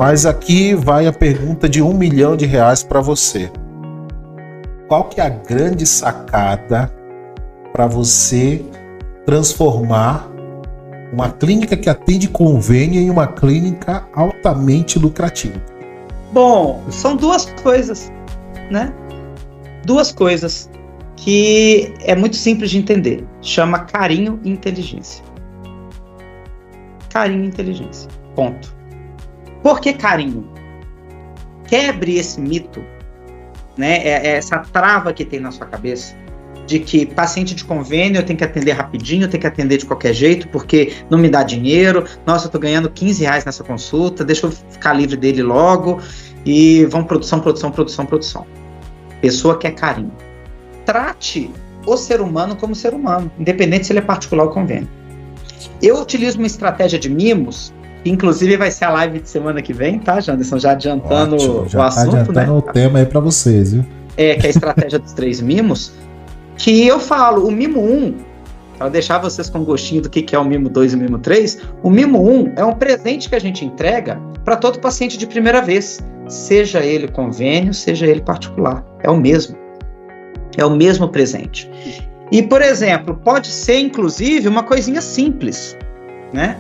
Mas aqui vai a pergunta de R$1 milhão para você. Qual que é a grande sacada para você transformar uma clínica que atende convênio em uma clínica altamente lucrativa? Bom, são duas coisas, né? Duas coisas que é muito simples de entender. Chama carinho e inteligência. Carinho e inteligência. Ponto. Por que carinho? Quebre esse mito, né? Essa trava que tem na sua cabeça de que paciente de convênio eu tenho que atender rapidinho, eu tenho que atender de qualquer jeito, porque não me dá dinheiro, nossa, eu tô ganhando R$15 nessa consulta, deixa eu ficar livre dele logo, e vão produção. Pessoa quer carinho. Trate o ser humano como ser humano, independente se ele é particular ou convênio. Eu utilizo uma estratégia de mimos, que inclusive vai ser a live de semana que vem, tá, Janderson? Já adiantando Ótimo, já o assunto, adiantando, né? O tema aí para vocês, viu? Que é a estratégia dos 3 mimos, que eu falo, o mimo 1, para deixar vocês com gostinho do que é o mimo 2 e o mimo 3, o mimo 1 é um presente que a gente entrega para todo paciente de primeira vez, seja ele convênio, seja ele particular, é o mesmo presente. E, por exemplo, pode ser, inclusive, uma coisinha simples, né?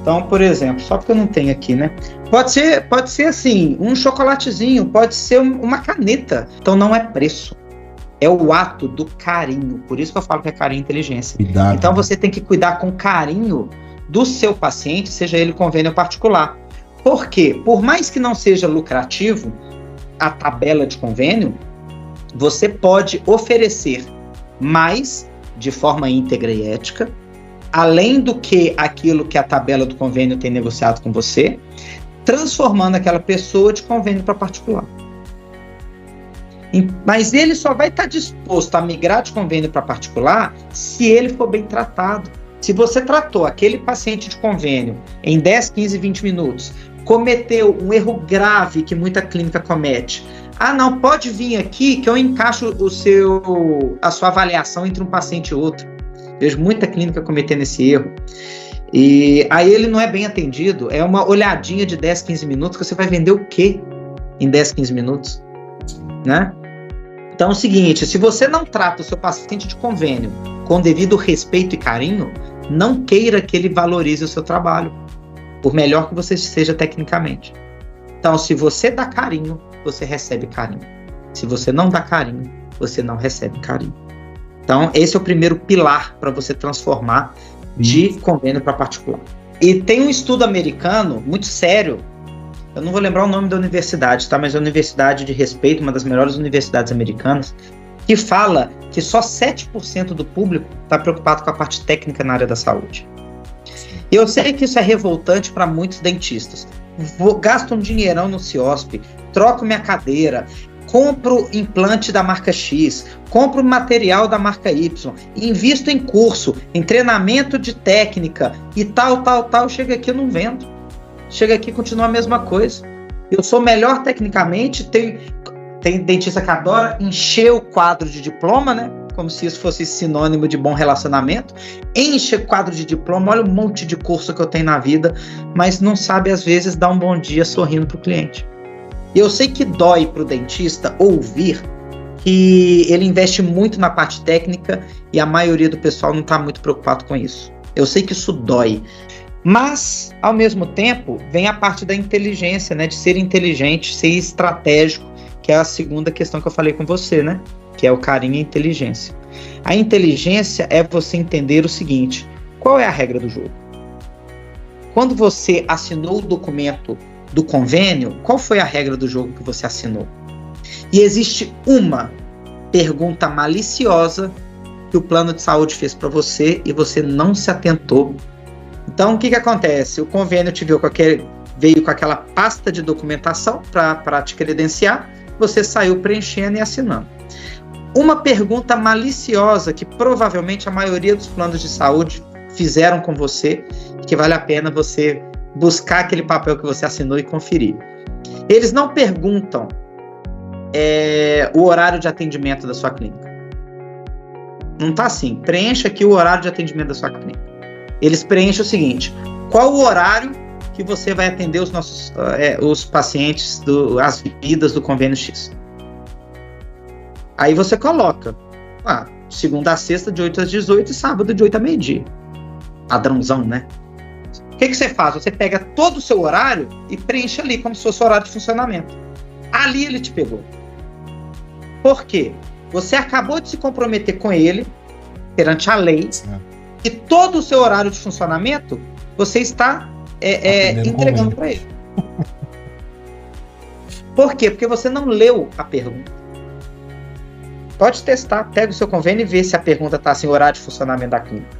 Então, por exemplo, só porque eu não tenho aqui, né? Pode ser assim, um chocolatezinho, pode ser uma caneta. Então, não é preço. É o ato do carinho. Por isso que eu falo que é carinho e inteligência. Cuidado. Então, você tem que cuidar com carinho do seu paciente, seja ele convênio particular. Por quê? Por mais que não seja lucrativo a tabela de convênio, você pode oferecer mais de forma íntegra e ética, além do que aquilo que a tabela do convênio tem negociado com você, transformando aquela pessoa de convênio para particular. Mas ele só vai estar disposto a migrar de convênio para particular se ele for bem tratado. Se você tratou aquele paciente de convênio em 10, 15, 20 minutos, cometeu um erro grave que muita clínica comete. Ah, não, pode vir aqui que eu encaixo a sua avaliação entre um paciente e outro. Vejo muita clínica cometendo esse erro. E aí ele não é bem atendido, é uma olhadinha de 10, 15 minutos, que você vai vender o quê em 10, 15 minutos? Né? Então é o seguinte, se você não trata o seu paciente de convênio com devido respeito e carinho, não queira que ele valorize o seu trabalho, por melhor que você seja tecnicamente. Então, se você dá carinho, você recebe carinho. Se você não dá carinho, você não recebe carinho. Então, esse é o primeiro pilar para você transformar de convênio para particular. E tem um estudo americano muito sério, eu não vou lembrar o nome da universidade, tá? Mas é uma universidade de respeito, uma das melhores universidades americanas, que fala que só 7% do público está preocupado com a parte técnica na área da saúde. Eu sei que isso é revoltante para muitos dentistas. Gasto um dinheirão no CIOSP, troco minha cadeira, compro implante da marca X, compro material da marca Y, invisto em curso, em treinamento de técnica e tal. Chega aqui, eu não vendo. Chega aqui, continua a mesma coisa. Eu sou melhor tecnicamente, tem dentista que adora encher o quadro de diploma, né? Como se isso fosse sinônimo de bom relacionamento. Enche o quadro de diploma, olha um monte de curso que eu tenho na vida, mas não sabe, às vezes, dar um bom dia sorrindo para o cliente. E eu sei que dói para o dentista ouvir que ele investe muito na parte técnica e a maioria do pessoal não está muito preocupado com isso. Eu sei que isso dói. Mas, ao mesmo tempo, vem a parte da inteligência, né? De ser inteligente, ser estratégico, que é a segunda questão que eu falei com você, né? Que é o carinho e a inteligência. A inteligência é você entender o seguinte: qual é a regra do jogo? Quando você assinou o documento do convênio, qual foi a regra do jogo que você assinou? E existe uma pergunta maliciosa que o plano de saúde fez para você e você não se atentou. Então, o que acontece? O convênio veio com aquela pasta de documentação para te credenciar, você saiu preenchendo e assinando. Uma pergunta maliciosa que provavelmente a maioria dos planos de saúde fizeram com você, que vale a pena você buscar aquele papel que você assinou e conferir. Eles não perguntam o horário de atendimento da sua clínica. Não está assim, preencha aqui o horário de atendimento da sua clínica. Eles preenchem o seguinte: qual o horário que que você vai atender os pacientes, as vidas do convênio X. Aí você coloca, segunda a sexta, de 8 às 18 e sábado, de 8 a meio-dia. Padrãozão, né? O que você faz? Você pega todo o seu horário e preenche ali, como se fosse o horário de funcionamento. Ali ele te pegou. Por quê? Você acabou de se comprometer com ele, perante a lei, e todo o seu horário de funcionamento, você está entregando para ele. Por quê? Porque você não leu a pergunta. Pode testar, pega o seu convênio e vê se a pergunta está assim, horário de funcionamento da clínica.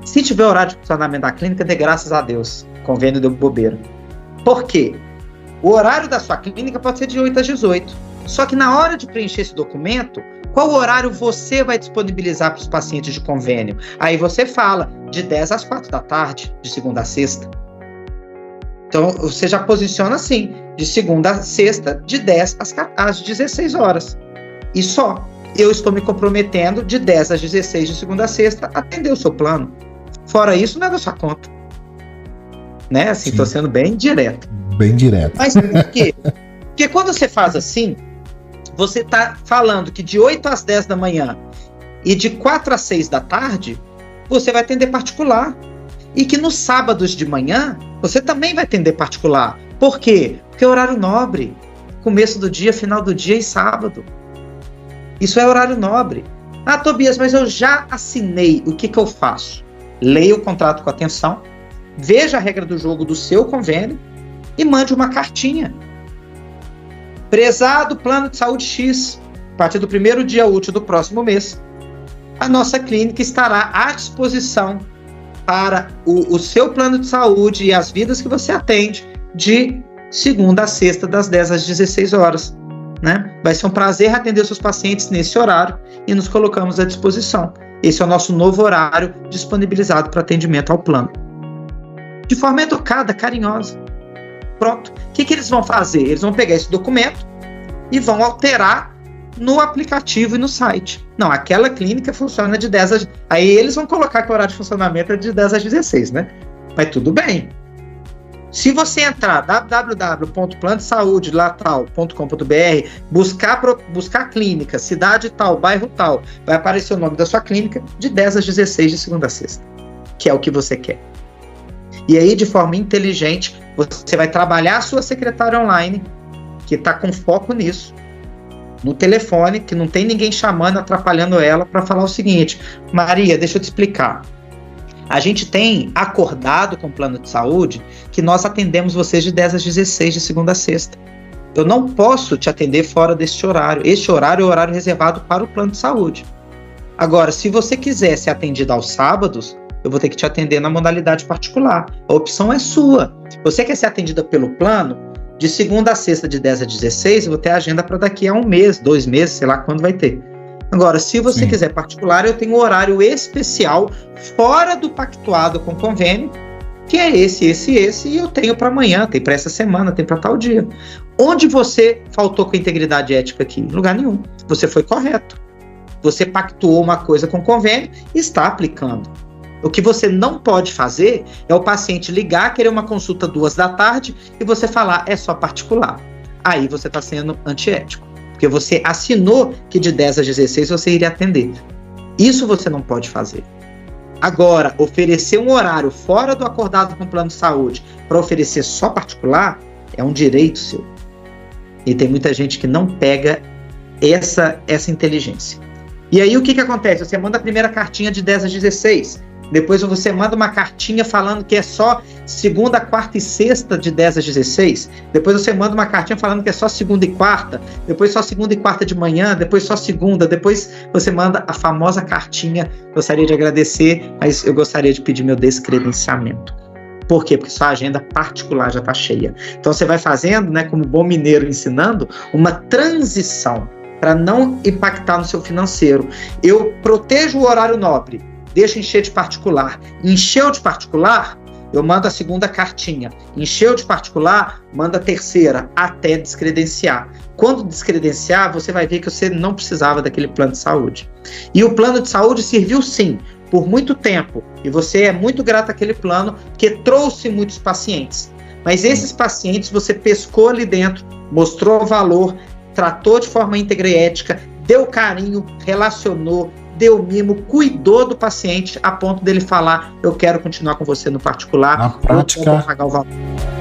Se tiver horário de funcionamento da clínica, dê graças a Deus, o convênio deu bobeira. Por quê? O horário da sua clínica pode ser de 8 às 18. Só que na hora de preencher esse documento, qual horário você vai disponibilizar para os pacientes de convênio? Aí você fala de 10 às 4 da tarde, de segunda a sexta. Então, você já posiciona assim, de segunda a sexta, de 10 às 16 horas. E só. Eu estou me comprometendo de 10 às 16 de segunda a sexta a atender o seu plano. Fora isso, não é da sua conta. Né? Assim, estou sendo bem direto. Bem direto. Mas por quê? Porque quando você faz assim, você está falando que de 8 às 10 da manhã e de 4 às 6 da tarde, você vai atender particular. E que nos sábados de manhã, você também vai atender particular. Por quê? Porque é horário nobre. Começo do dia, final do dia e sábado. Isso é horário nobre. Ah, Tobias, mas eu já assinei. O que eu faço? Leia o contrato com atenção, veja a regra do jogo do seu convênio e mande uma cartinha. Prezado plano de saúde X, a partir do primeiro dia útil do próximo mês, a nossa clínica estará à disposição para o seu plano de saúde e as vidas que você atende de segunda a sexta, das 10 às 16 horas. Né? Vai ser um prazer atender seus pacientes nesse horário e nos colocamos à disposição. Esse é o nosso novo horário disponibilizado para atendimento ao plano. De forma educada, carinhosa. Pronto. O que eles vão fazer? Eles vão pegar esse documento e vão alterar no aplicativo e no site. Não, aquela clínica funciona de 10 às... Aí eles vão colocar que o horário de funcionamento é de 10 às 16, né? Mas tudo bem. Se você entrar www.planodesaude.com.br, buscar clínica, cidade tal, bairro tal, vai aparecer o nome da sua clínica de 10 às 16 de segunda a sexta, que é o que você quer. E aí, de forma inteligente, você vai trabalhar a sua secretária online, que está com foco nisso, no telefone, que não tem ninguém chamando, atrapalhando ela, para falar o seguinte: Maria, deixa eu te explicar. A gente tem acordado com o plano de saúde que nós atendemos vocês de 10 às 16 de segunda a sexta. Eu não posso te atender fora desse horário. Este horário é o horário reservado para o plano de saúde. Agora, se você quiser ser atendido aos sábados, eu vou ter que te atender na modalidade particular. A opção é sua. Você quer ser atendida pelo plano, de segunda a sexta, de 10 a 16, eu vou ter agenda para daqui a 1 mês, 2 meses, sei lá quando vai ter. Agora, se você quiser particular, eu tenho um horário especial fora do pactuado com convênio, que é esse, e eu tenho para amanhã, tem para essa semana, tem para tal dia. Onde você faltou com integridade ética aqui? Em lugar nenhum. Você foi correto. Você pactuou uma coisa com convênio e está aplicando. O que você não pode fazer é o paciente ligar, querer uma consulta 2 da tarde e você falar, é só particular. Aí você está sendo antiético. Porque você assinou que de 10 às 16 você iria atender. Isso você não pode fazer. Agora, oferecer um horário fora do acordado com o plano de saúde para oferecer só particular é um direito seu. E tem muita gente que não pega essa inteligência. E aí o que acontece? Você manda a primeira cartinha de 10 às 16. Depois você manda uma cartinha falando que é só segunda, quarta e sexta de 10 às 16. Depois você manda uma cartinha falando que é só segunda e quarta. Depois só segunda e quarta de manhã. Depois só segunda. Depois você manda a famosa cartinha. Gostaria de agradecer, mas eu gostaria de pedir meu descredenciamento. Por quê? Porque sua agenda particular já está cheia. Então você vai fazendo, né, como bom mineiro ensinando, uma transição para não impactar no seu financeiro. Eu protejo o horário nobre. Deixa encher de particular. Encheu de particular, eu mando a segunda cartinha. Encheu de particular, manda a terceira, até descredenciar. Quando descredenciar, você vai ver que você não precisava daquele plano de saúde. E o plano de saúde serviu sim por muito tempo, e você é muito grato àquele plano, que trouxe muitos pacientes. Mas esses pacientes você pescou ali dentro, mostrou valor, tratou de forma íntegra e ética, deu carinho, relacionou, deu mimo, cuidou do paciente a ponto dele falar: eu quero continuar com você no particular, na prática, eu vou pagar o valor.